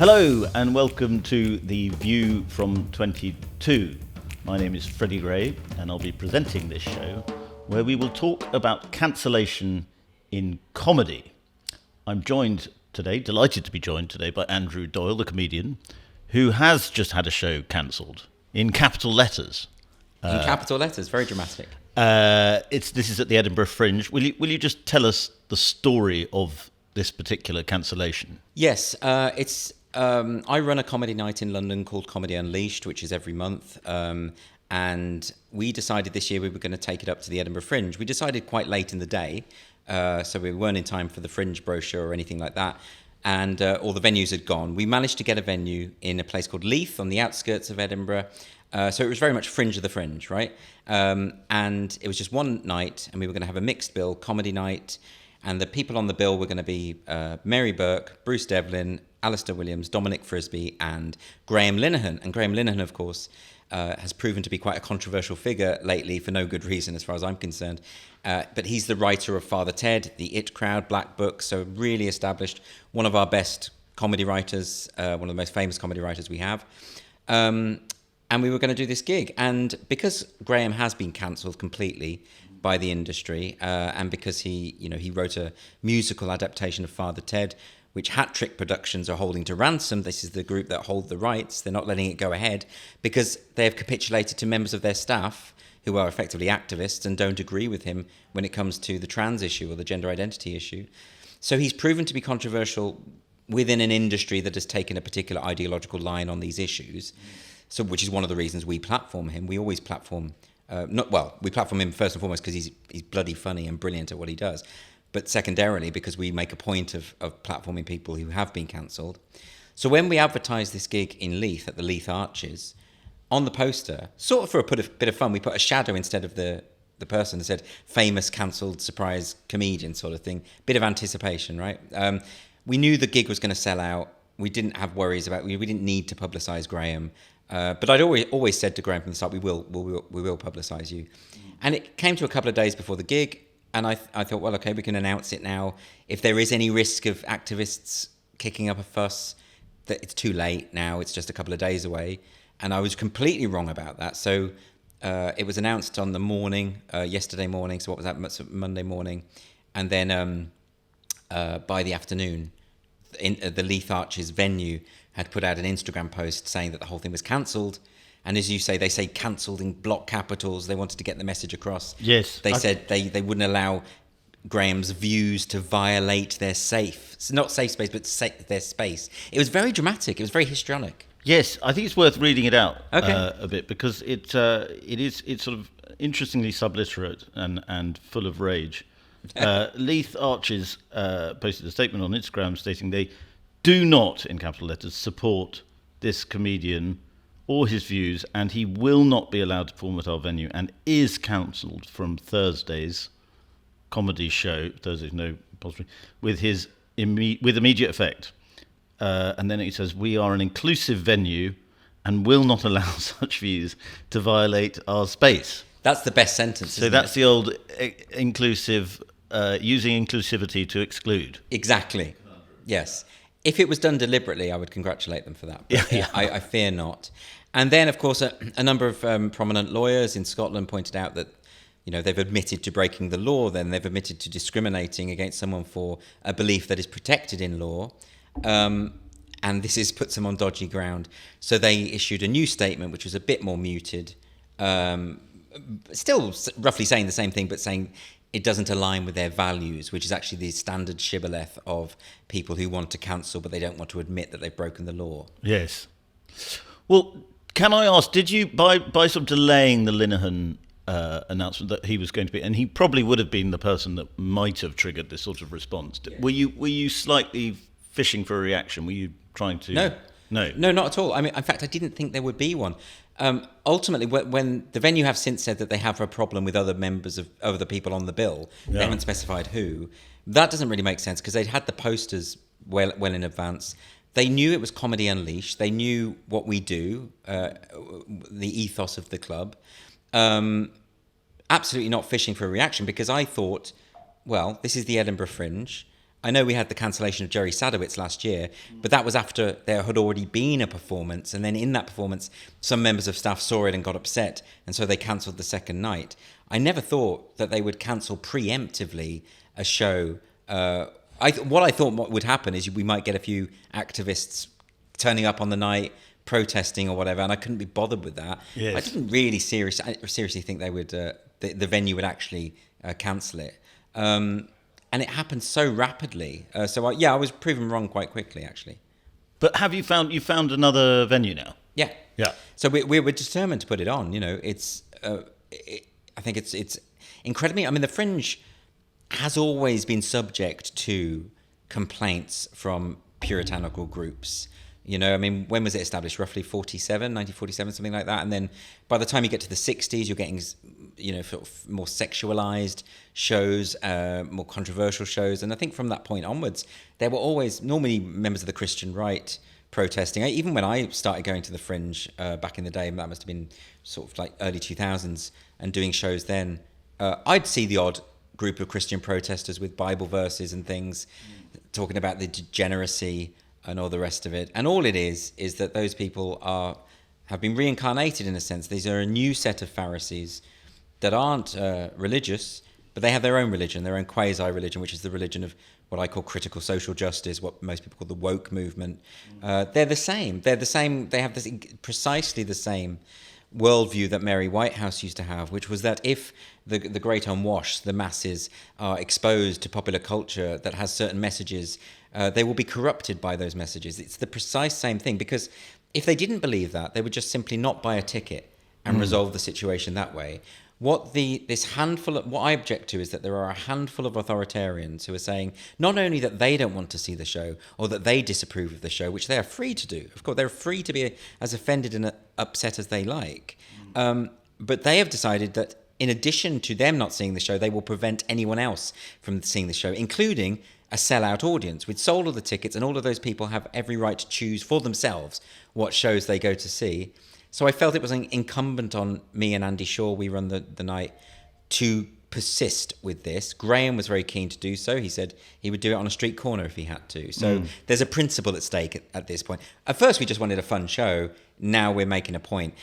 Hello and welcome to The View from 22. My name is Freddy Gray and I'll be presenting this show where we will talk about cancellation in comedy. I'm delighted to be joined today by Andrew Doyle, the comedian, who has just had a show cancelled in capital letters. In capital letters, very dramatic. This is at the Edinburgh Fringe. Will you just tell us the story of this particular cancellation? Yes, I run a comedy night in London called Comedy Unleashed, which is every month. And we decided this year we were going to take it up to the Edinburgh Fringe. We decided quite late in the day, so we weren't in time for the Fringe brochure or anything like that. And all the venues had gone. We managed to get a venue in a place called Leith on the outskirts of Edinburgh. So it was very much fringe of the fringe, right? And it was just one night, and we were going to have a mixed bill, comedy night. And the people on the bill were going to be Mary Burke, Bruce Devlin, Alistair Williams, Dominic Frisby, and Graham Linehan. And Graham Linehan, of course, has proven to be quite a controversial figure lately for no good reason, as far as I'm concerned. But he's the writer of Father Ted, The It Crowd, Black Book, so really established, one of our best comedy writers, one of the most famous comedy writers we have. And we were going to do this gig. And because Graham has been cancelled completely by the industry, and because he wrote a musical adaptation of Father Ted, which Hat Trick Productions are holding to ransom. This is the group that hold the rights. They're not letting it go ahead because they have capitulated to members of their staff who are effectively activists and don't agree with him when it comes to the trans issue or the gender identity issue. So he's proven to be controversial within an industry that has taken a particular ideological line on these issues. So, which is one of the reasons we platform him. We always platform, we platform him first and foremost because he's bloody funny and brilliant at what he does. But secondarily, because we make a point of platforming people who have been cancelled. So when we advertised this gig in Leith at the Leith Arches, on the poster, sort of for a bit of fun, we put a shadow instead of the person that said famous cancelled surprise comedian sort of thing. Bit of anticipation, right? We knew the gig was going to sell out. We didn't have worries about. We didn't need to publicise Graham. But I'd always said to Graham from the start, we will publicise you. And it came to a couple of days before the gig. And I thought, well, okay, we can announce it now. If there is any risk of activists kicking up a fuss, that it's too late now. It's just a couple of days away. And I was completely wrong about that. So it was announced on the morning, yesterday morning. So what was that? Monday morning. And then by the afternoon, the Leith Arches venue had put out an Instagram post saying that the whole thing was cancelled. And as you say, they say cancelled in block capitals. They wanted to get the message across. Yes. They said they wouldn't allow Graham's views to violate their not safe space, but their space. It was very dramatic. It was very histrionic. Yes, I think it's worth reading it out Okay. a bit because it's sort of interestingly subliterate and full of rage. Leith Arches posted a statement on Instagram stating they do not, in capital letters, support this comedian or his views, and he will not be allowed to perform at our venue and is cancelled from Thursday's comedy show, with immediate effect. And then it says, we are an inclusive venue and will not allow such views to violate our space. That's the best sentence, So that's the old inclusive, using inclusivity to exclude. Exactly. Yes. If it was done deliberately, I would congratulate them for that. But Yeah. I fear not. And then, of course, a number of prominent lawyers in Scotland pointed out that, they've admitted to breaking the law, then they've admitted to discriminating against someone for a belief that is protected in law. And this puts them on dodgy ground. So they issued a new statement, which was a bit more muted, still roughly saying the same thing, but saying it doesn't align with their values, which is actually the standard shibboleth of people who want to cancel, but they don't want to admit that they've broken the law. Yes. Well, can I ask, did you, by sort of delaying the Linehan announcement that he was going to be, and he probably would have been the person that might have triggered this sort of response, Yeah. were you slightly fishing for a reaction? Were you trying to... No, not at all. I mean, in fact, I didn't think there would be one. Ultimately, when the venue have since said that they have a problem with other members of other people on the bill, Yeah. They haven't specified who. That doesn't really make sense because they'd had the posters well in advance. They knew it was Comedy Unleashed. They knew what we do, the ethos of the club. Absolutely not fishing for a reaction because I thought, well, this is the Edinburgh Fringe. I know we had the cancellation of Jerry Sadowitz last year, but that was after there had already been a performance. And then in that performance, some members of staff saw it and got upset. And so they cancelled the second night. I never thought that they would cancel preemptively a show. What I thought would happen is we might get a few activists turning up on the night, protesting or whatever. And I couldn't be bothered with that. Yes. I didn't really seriously think they would, the venue would actually cancel it. And it happened so rapidly. I was proven wrong quite quickly, actually. But you found another venue now? Yeah. Yeah. So we were determined to put it on. You know, I think it's incredibly. I mean, the Fringe has always been subject to complaints from puritanical groups. You know, I mean, when was it established? Roughly 1947, something like that. And then by the time you get to the 60s, you're getting, you know, sort of more sexualized shows, more controversial shows. And I think from that point onwards, there were always normally members of the Christian right protesting. Even when I started going to the Fringe back in the day, that must have been sort of like early 2000s, and doing shows then, I'd see the odd group of Christian protesters with Bible verses and things, talking about the degeneracy and all the rest of it. And all it is that those people have been reincarnated in a sense. These are a new set of Pharisees that aren't religious, but they have their own religion, their own quasi-religion, which is the religion of what I call critical social justice, what most people call the woke movement. They're the same. They have precisely the same worldview that Mary Whitehouse used to have, which was that if the great unwashed, the masses, are exposed to popular culture that has certain messages, they will be corrupted by those messages. It's the precise same thing, because if they didn't believe that, they would just simply not buy a ticket and resolve the situation that way. What I object to is that there are a handful of authoritarians who are saying not only that they don't want to see the show or that they disapprove of the show, which they are free to do. Of course, they're free to be as offended and upset as they like. But they have decided that in addition to them not seeing the show, they will prevent anyone else from seeing the show, including a sellout audience. We'd sold all the tickets, and all of those people have every right to choose for themselves what shows they go to see. So I felt it was incumbent on me and Andy Shaw, we run the night, to persist with this. Graham was very keen to do so. He said he would do it on a street corner if he had to. So there's a principle at stake at this point. At first, we just wanted a fun show. Now we're making a point.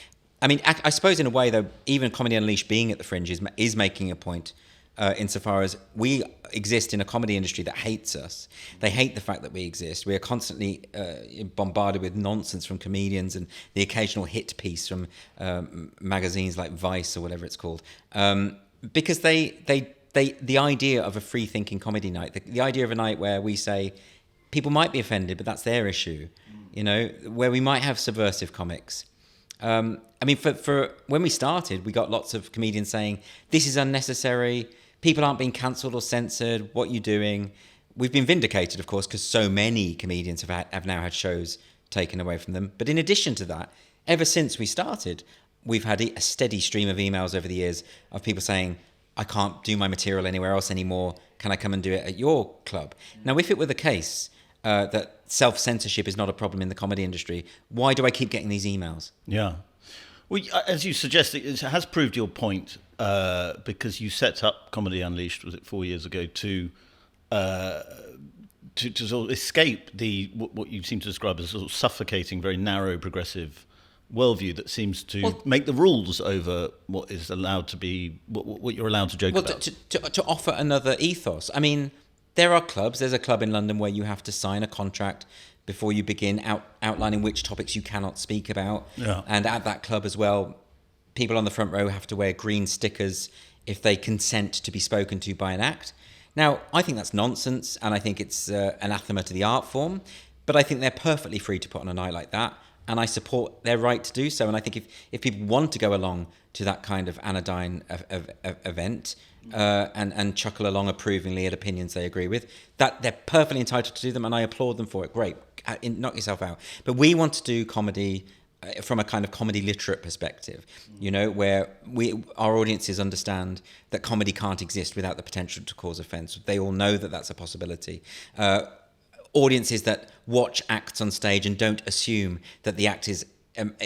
I mean, I suppose in a way, though, even Comedy Unleashed being at the Fringe is making a point, insofar as we exist in a comedy industry that hates us. They hate the fact that we exist. We are constantly bombarded with nonsense from comedians and the occasional hit piece from magazines like Vice or whatever it's called, because the idea of a free-thinking comedy night, the idea of a night where we say people might be offended, but that's their issue, you know, where we might have subversive comics. I mean, for when we started, we got lots of comedians saying, this is unnecessary, people aren't being cancelled or censored, what are you doing? We've been vindicated, of course, because so many comedians have now had shows taken away from them. But in addition to that, ever since we started, we've had a steady stream of emails over the years of people saying, I can't do my material anywhere else anymore, can I come and do it at your club? Now, if it were the case that self-censorship is not a problem in the comedy industry, why do I keep getting these emails? Yeah. Well, as you suggest, it has proved your point, because you set up Comedy Unleashed, was it 4 years ago, to sort of escape what you seem to describe as a sort of suffocating, very narrow, progressive worldview that seems to make the rules over what is allowed to be, what you're allowed to joke about. To offer another ethos. I mean, there are clubs. There's a club in London where you have to sign a contract before you begin outlining which topics you cannot speak about. Yeah. And at that club as well, people on the front row have to wear green stickers if they consent to be spoken to by an act. Now, I think that's nonsense, and I think it's anathema to the art form, but I think they're perfectly free to put on a night like that, and I support their right to do so. And I think if people want to go along to that kind of anodyne event and chuckle along approvingly at opinions they agree with, that they're perfectly entitled to do them, and I applaud them for it. Great, knock yourself out. But we want to do comedy from a kind of comedy literate perspective, you know, where our audiences understand that comedy can't exist without the potential to cause offence. They all know that that's a possibility. Audiences that watch acts on stage and don't assume that the act is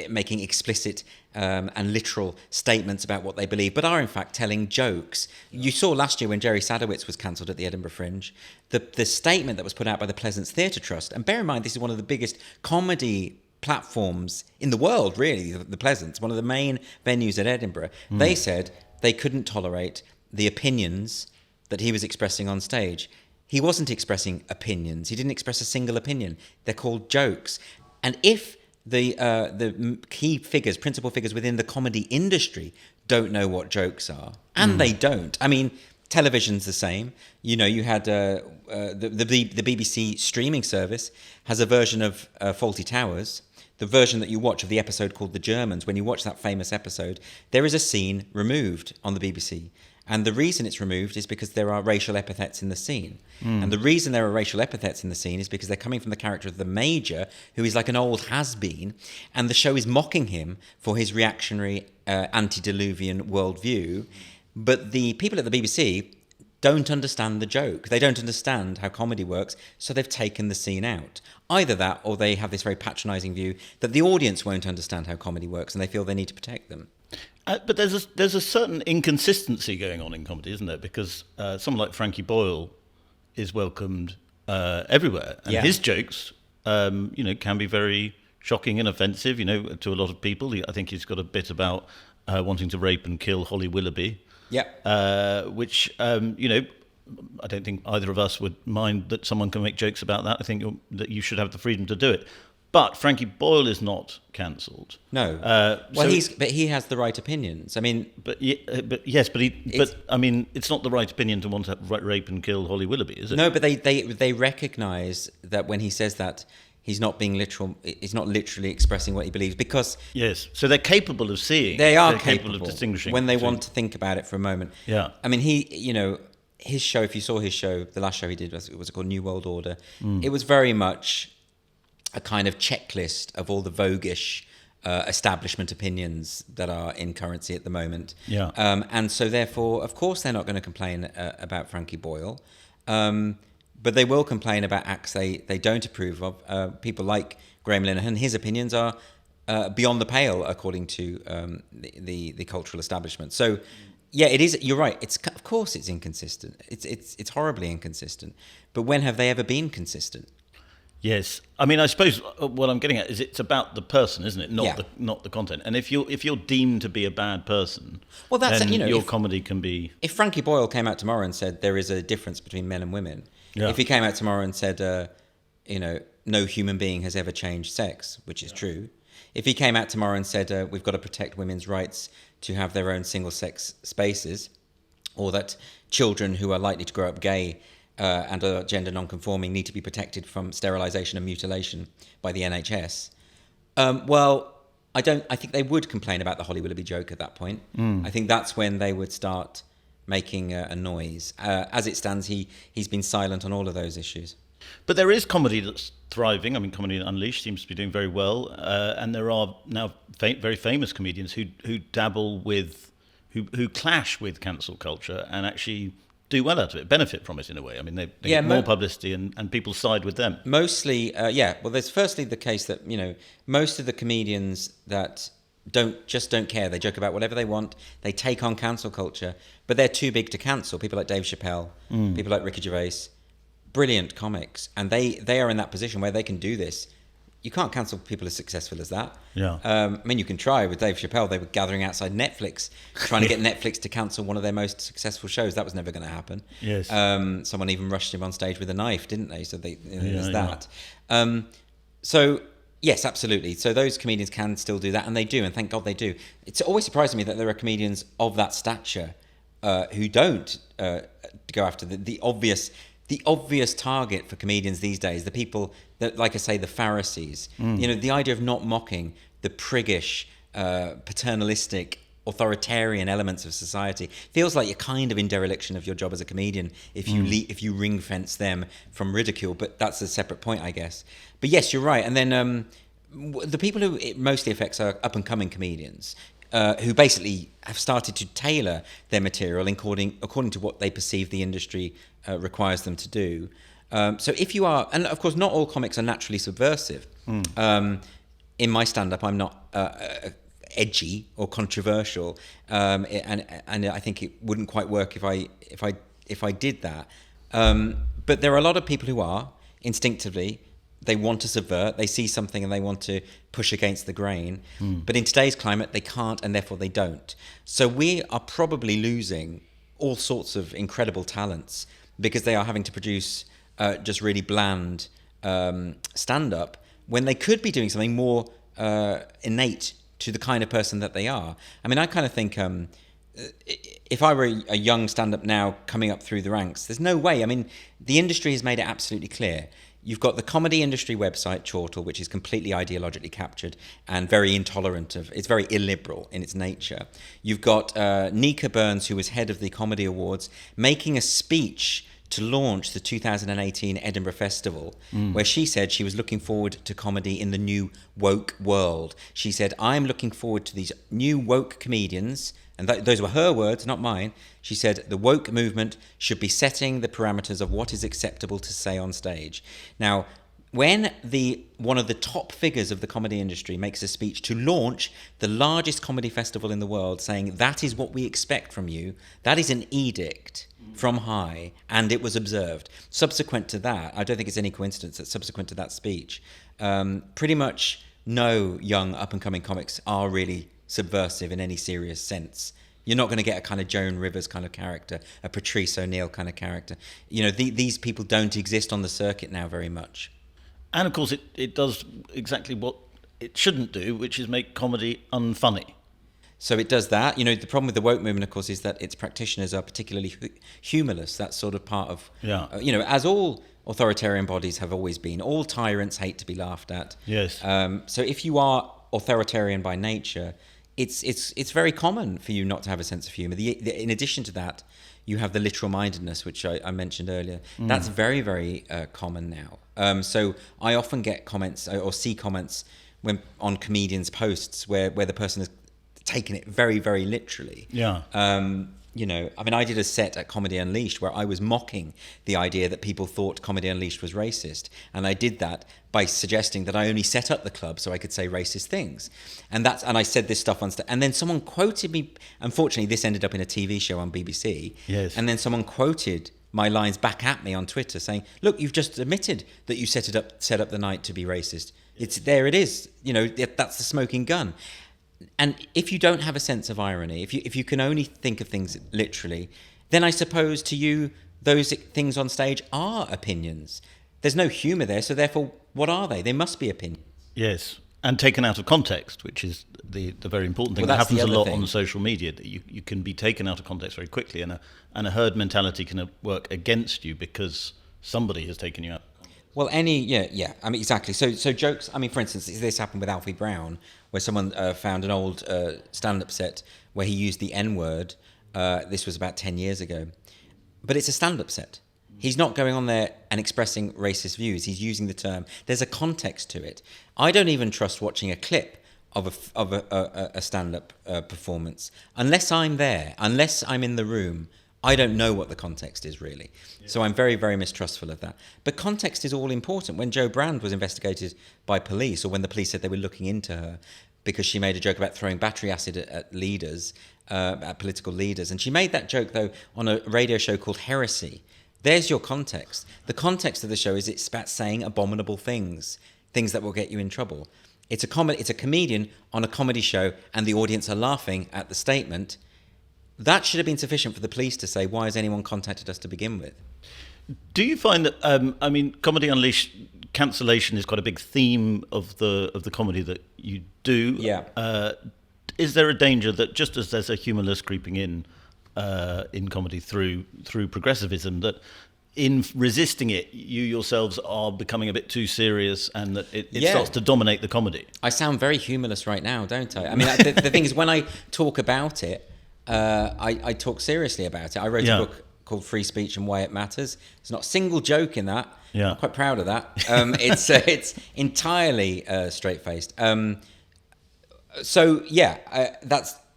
making explicit and literal statements about what they believe, but are in fact telling jokes. You saw last year when Jerry Sadowitz was cancelled at the Edinburgh Fringe, the statement that was put out by the Pleasance Theatre Trust, and bear in mind this is one of the biggest comedy platforms in the world, really, the Pleasance, one of the main venues at Edinburgh. They said they couldn't tolerate the opinions that he was expressing on stage. He wasn't expressing opinions. He didn't express a single opinion. They're called jokes. And if the key figures, principal figures within the comedy industry don't know what jokes are, and they don't. I mean, television's the same. You know, you had the BBC streaming service has a version of Fawlty Towers. The version that you watch of the episode called The Germans, when you watch that famous episode, there is a scene removed on the BBC. And the reason it's removed is because there are racial epithets in the scene. And the reason there are racial epithets in the scene is because they're coming from the character of the Major, who is like an old has-been, and the show is mocking him for his reactionary antediluvian worldview. But the people at the BBC don't understand the joke. They don't understand how comedy works, so they've taken the scene out. Either that, or they have this very patronising view that the audience won't understand how comedy works, and they feel they need to protect them. But there's a certain inconsistency going on in comedy, isn't there? Because someone like Frankie Boyle is welcomed everywhere, and his jokes, can be very shocking and offensive, to a lot of people. I think he's got a bit about wanting to rape and kill Holly Willoughby. Which I don't think either of us would mind that someone can make jokes about that. I think that you should have the freedom to do it. But Frankie Boyle is not cancelled. No. But he has the right opinions. I mean, I mean, it's not the right opinion to want to rape and kill Holly Willoughby, is it? No, but they recognise that when he says that, he's not being literal. He's not literally expressing what he believes, because yes. So they're capable of seeing. They're capable of distinguishing when they want to think about it for a moment. Yeah. I mean, his show. If you saw his show, the last show he did was called New World Order. It was very much a kind of checklist of all the voguish establishment opinions that are in currency at the moment. Yeah. And so therefore, of course, they're not going to complain about Frankie Boyle. But they will complain about acts they don't approve of. People like Graham Linehan, his opinions are beyond the pale, according to the cultural establishment. So, yeah, it is. You're right. Of course it's inconsistent. It's horribly inconsistent. But when have they ever been consistent? Yes, I mean, I suppose what I'm getting at is it's about the person, isn't it? Not the content. And if you're deemed to be a bad person, well, then your comedy can be. If Frankie Boyle came out tomorrow and said there is a difference between men and women, if he came out tomorrow and said, no human being has ever changed sex, which is true. If he came out tomorrow and said we've got to protect women's rights to have their own single-sex spaces, or that children who are likely to grow up gay and are gender non-conforming need to be protected from sterilisation and mutilation by the NHS. I think they would complain about the Holly Willoughby joke at that point. I think that's when they would start making a noise. As it stands, he's been silent on all of those issues. But there is comedy that's thriving. I mean, Comedy Unleashed seems to be doing very well, and there are now very famous comedians who dabble with, who clash with cancel culture and actually do well out of it, benefit from it in a way. I mean, they get more publicity and people side with them. Mostly, Well, there's firstly the case that, most of the comedians that don't care. They joke about whatever they want. They take on cancel culture, but they're too big to cancel. People like Dave Chappelle, people like Ricky Gervais, brilliant comics. And they are in that position where they can do this. You can't cancel people as successful as that. Yeah. I mean, you can try. With Dave Chappelle, they were gathering outside Netflix, trying to get Netflix to cancel one of their most successful shows. That was never going to happen. Yes. Someone even rushed him on stage with a knife, didn't they? So there's that. So, yes, absolutely. So those comedians can still do that, and they do, and thank God they do. It's always surprising me that there are comedians of that stature who don't go after the obvious target for comedians these days, the people that, like I say, the Pharisees. The idea of not mocking the priggish, paternalistic, authoritarian elements of society feels like you're kind of in dereliction of your job as a comedian if you ring fence them from ridicule. But that's a separate point, I guess. But yes, you're right. And then the people who it mostly affects are up and coming comedians. Who basically have started to tailor their material according to what they perceive the industry requires them to do. So if you are, and of course not all comics are naturally subversive. In my stand-up, I'm not edgy or controversial, and I think it wouldn't quite work if I did that. But there are a lot of people who are instinctively, they want to subvert, they see something and they want to push against the grain. But in today's climate, they can't, and therefore they don't. So we are probably losing all sorts of incredible talents because they are having to produce just really bland stand-up when they could be doing something more innate to the kind of person that they are. I mean, I kind of think if I were a young stand-up now coming up through the ranks, there's no way. I mean, the industry has made it absolutely clear. You've got the comedy industry website, Chortle, which is completely ideologically captured and very intolerant of, it's very illiberal in its nature. You've got Nika Burns, who was head of the Comedy Awards, making a speech to launch the 2018 Edinburgh Festival, where she said she was looking forward to comedy in the new woke world. She said, I'm looking forward to these new woke comedians, and those were her words, not mine. She said, the woke movement should be setting the parameters of what is acceptable to say on stage. Now, when one of the top figures of the comedy industry makes a speech to launch the largest comedy festival in the world, saying that is what we expect from you, that is an edict from high, and it was observed. Subsequent to that, I don't think it's any coincidence that subsequent to that speech, pretty much no young up-and-coming comics are really subversive in any serious sense. You're not going to get a kind of Joan Rivers kind of character, a Patrice O'Neill kind of character. You know, these people don't exist on the circuit now very much. And of course, it does exactly what it shouldn't do, which is make comedy unfunny. So it does that. You know, the problem with the woke movement, of course, is that its practitioners are particularly humorless. That's sort of part of, you know, as all authoritarian bodies have always been. All tyrants hate to be laughed at. Yes. So if you are authoritarian by nature, it's very common for you not to have a sense of humour. In addition to that, you have the literal mindedness, which I mentioned earlier. That's very, very common now. So I often get comments or see comments on comedians' posts where the person has taken it very, very literally. Yeah. You know, I mean, I did a set at Comedy Unleashed where I was mocking the idea that people thought Comedy Unleashed was racist. And I did that by suggesting that I only set up the club so I could say racist things. And I said this stuff on stage. And then someone quoted me. Unfortunately, this ended up in a TV show on BBC. Yes. And then someone quoted my lines back at me on Twitter saying, look, you've just admitted that you set up the night to be racist. There it is. You know, that's the smoking gun. And if you don't have a sense of irony, if you can only think of things literally, then I suppose to you those things on stage are opinions. There's no humour there, so therefore, what are they? They must be opinions. Yes, and taken out of context, which is the very important thing. That happens a lot on social media, that you can be taken out of context very quickly, and a herd mentality can work against you because somebody has taken you out. Well, I mean, exactly. So jokes. I mean, for instance, this happened with Alfie Brown, where someone found an old stand-up set where he used the N-word. This was about 10 years ago, but it's a stand-up set. He's not going on there and expressing racist views. He's using the term. There's a context to it. I don't even trust watching a clip of a stand-up performance unless I'm there, unless I'm in the room. I don't know what the context is really. Yeah. So I'm very, very mistrustful of that. But context is all important. When Jo Brand was investigated by police, or when the police said they were looking into her because she made a joke about throwing battery acid at leaders, at political leaders. And she made that joke, though, on a radio show called Heresy. There's your context. The context of the show is it's about saying abominable things that will get you in trouble. It's a comedian on a comedy show, and the audience are laughing at the statement. That should have been sufficient for the police to say, why has anyone contacted us to begin with? Do you find that, Comedy Unleashed, cancellation is quite a big theme of the comedy that you do. Yeah. Is there a danger that just as there's a humourless creeping in comedy through progressivism, that in resisting it, you yourselves are becoming a bit too serious, and that it starts to dominate the comedy? I sound very humourless right now, don't I? I mean, the thing is, when I talk about it, I talk seriously about it. I wrote a book called Free Speech and Why It Matters. There's not a single joke in that. Yeah. I'm quite proud of that. It's entirely straight-faced.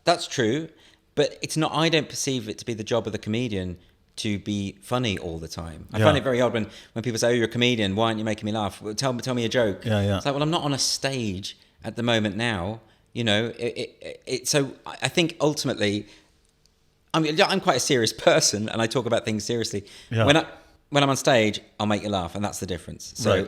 That's true, but it's not. I don't perceive it to be the job of the comedian to be funny all the time. I find it very odd when people say, "Oh, you're a comedian. Why aren't you making me laugh? Well, tell me a joke." Yeah. It's like, well, I'm not on a stage at the moment now. So I think ultimately, I'm quite a serious person, and I talk about things seriously. Yeah. When I'm on stage, I'll make you laugh, and that's the difference. Right.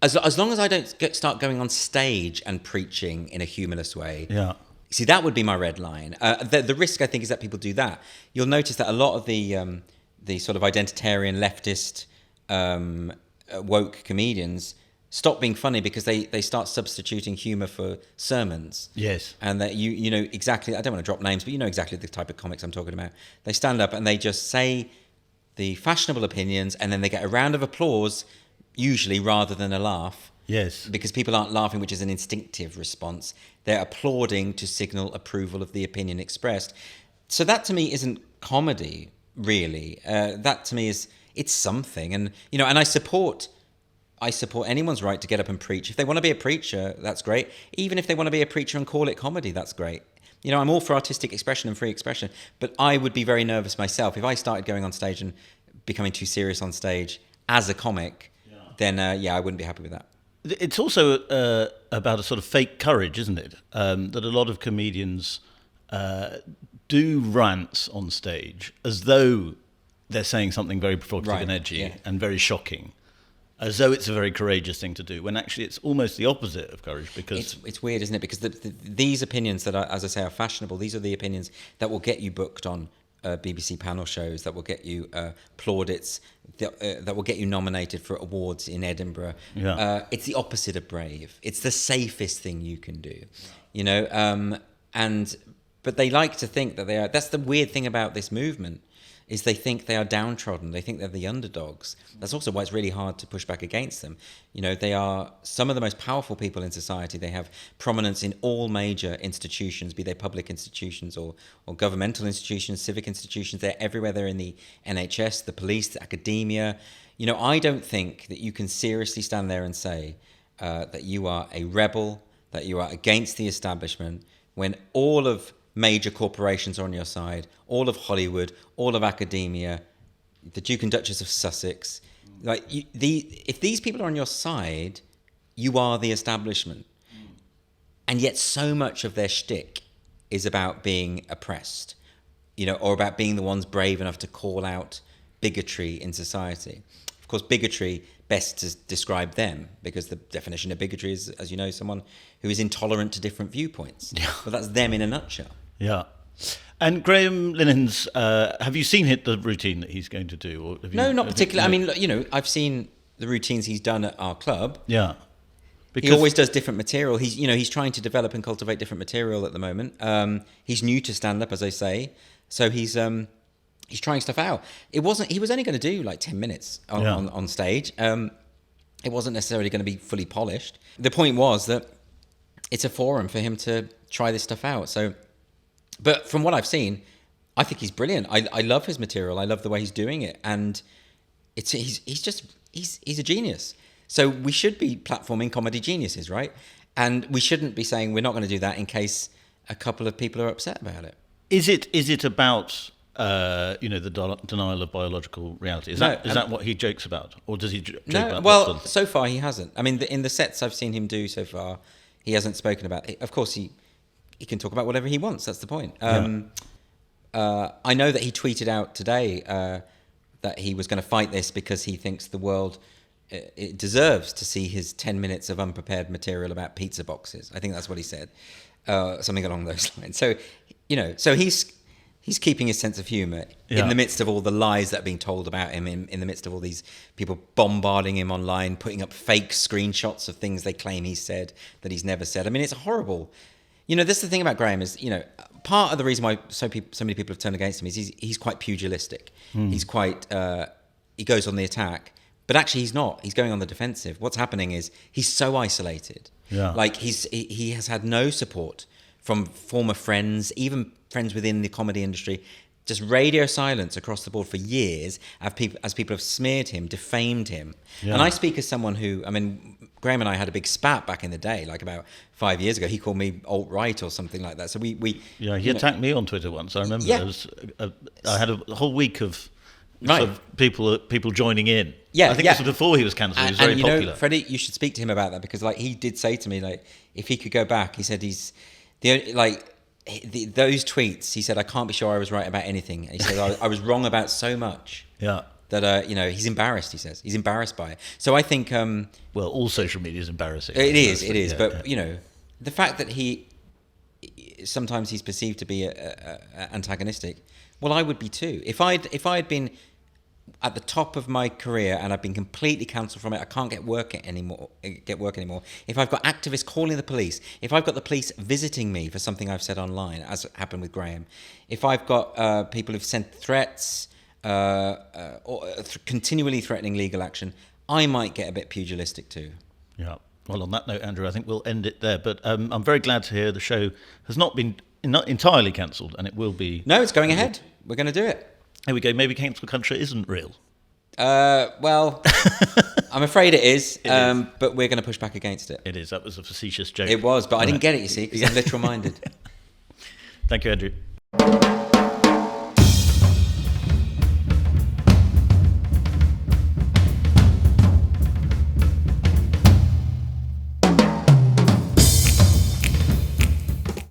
As long as I don't start going on stage and preaching in a humorless way, Yeah. see, that would be my red line. The risk, I think, is that people do that. You'll notice that a lot of the sort of identitarian, leftist, woke comedians stop being funny because they start substituting humour for sermons. Yes. And that you know exactly, I don't want to drop names, but you know exactly the type of comics I'm talking about. They stand up and they just say the fashionable opinions, and then they get a round of applause, usually, rather than a laugh. Yes. Because people aren't laughing, which is an instinctive response. They're applauding to signal approval of the opinion expressed. So that to me isn't comedy, really. That to me it's something. And, and I support anyone's right to get up and preach. If they want to be a preacher, that's great. Even if they want to be a preacher and call it comedy, that's great. I'm all for artistic expression and free expression, but I would be very nervous myself if I started going on stage and becoming too serious on stage as a comic. Then I wouldn't be happy with that. It's also about a sort of fake courage, isn't it? That a lot of comedians do rants on stage as though they're saying something very provocative and edgy and very shocking, as though it's a very courageous thing to do, when actually it's almost the opposite of courage. Because it's weird, isn't it? Because these opinions that are, as I say, are fashionable. These are the opinions that will get you booked on BBC panel shows, that will get you plaudits, that will get you nominated for awards in Edinburgh. Yeah. It's the opposite of brave. It's the safest thing you can do, but they like to think that they are. That's the weird thing about this movement, is they think they are downtrodden. They think they're the underdogs. That's also why it's really hard to push back against them. They are some of the most powerful people in society. They have prominence in all major institutions, be they public institutions or governmental institutions, civic institutions. They're everywhere. They're in the NHS, the police, the academia. I don't think that you can seriously stand there and say that you are a rebel, that you are against the establishment, when all of major corporations are on your side, all of Hollywood, all of academia, the Duke and Duchess of Sussex. If these people are on your side, you are the establishment. And yet so much of their shtick is about being oppressed, or about being the ones brave enough to call out bigotry in society. Of course, bigotry best to describe them, because the definition of bigotry is, as you know, someone who is intolerant to different viewpoints. Yeah. But that's them in a nutshell. Yeah. And Graham Linehan's, have you seen the routine that he's going to do? Or have No, not particularly. I mean, I've seen the routines he's done at our club. Yeah. He always does different material. He's trying to develop and cultivate different material at the moment. He's new to stand-up, as I say. So he's trying stuff out. He was only going to do like 10 minutes on stage. It wasn't necessarily going to be fully polished. The point was that it's a forum for him to try this stuff out. So, but from what I've seen, I think he's brilliant. I love his material. I love the way he's doing it, and he's a genius. So we should be platforming comedy geniuses, right? And we shouldn't be saying we're not going to do that in case a couple of people are upset about it. Is it about the denial of biological reality? Is that what he jokes about, or does he joke about? Well, so far he hasn't. I mean, in the sets I've seen him do so far, he hasn't spoken about it. Of course, he can talk about whatever he wants. That's the point. I know that he tweeted out today that he was going to fight this because he thinks the world it deserves to see his 10 minutes of unprepared material about pizza boxes. I think that's what he said, something along those lines. So, so he's keeping his sense of humour in the midst of all the lies that are being told about him, in the midst of all these people bombarding him online, putting up fake screenshots of things they claim he said that he's never said. I mean, it's horrible. This is the thing about Graham is, part of the reason why so many people have turned against him is he's quite pugilistic. He's quite, he goes on the attack, but actually he's not. He's going on the defensive. What's happening is he's so isolated. Yeah. Like he has had no support from former friends, even friends within the comedy industry. Just radio silence across the board for years as people have smeared him, defamed him. Yeah. And I speak as someone who, I mean, Graham and I had a big spat back in the day, like about 5 years ago. He called me alt-right or something like that. So he attacked me on Twitter once. I remember I had a whole week of Right. Sort of people joining in. Yeah, I think this was before he was cancelled. He was very popular. Freddie, you should speak to him about that, because like he did say to me, like if he could go back, he said those tweets. He said I can't be sure I was right about anything. He said I was wrong about so much. Yeah. That he's embarrassed. He says he's embarrassed by it. So I think well, all social media is embarrassing. It is. But the fact that sometimes he's perceived to be antagonistic. Well, I would be too. If I'd been at the top of my career and I've been completely cancelled from it, I can't get work anymore. If I've got activists calling the police, if I've got the police visiting me for something I've said online, as happened with Graham, if I've got people who've sent threats, or continually threatening legal action, I might get a bit pugilistic too. Yeah. Well, on that note, Andrew, I think we'll end it there. But I'm very glad to hear the show has not entirely cancelled, and it will be. No, it's going ahead. We're going to do it. There we go. Maybe cancel culture isn't real. Well, I'm afraid it is, but we're going to push back against it. It is. That was a facetious joke. It was, but I didn't get it, you see, because I'm literal-minded. Thank you, Andrew.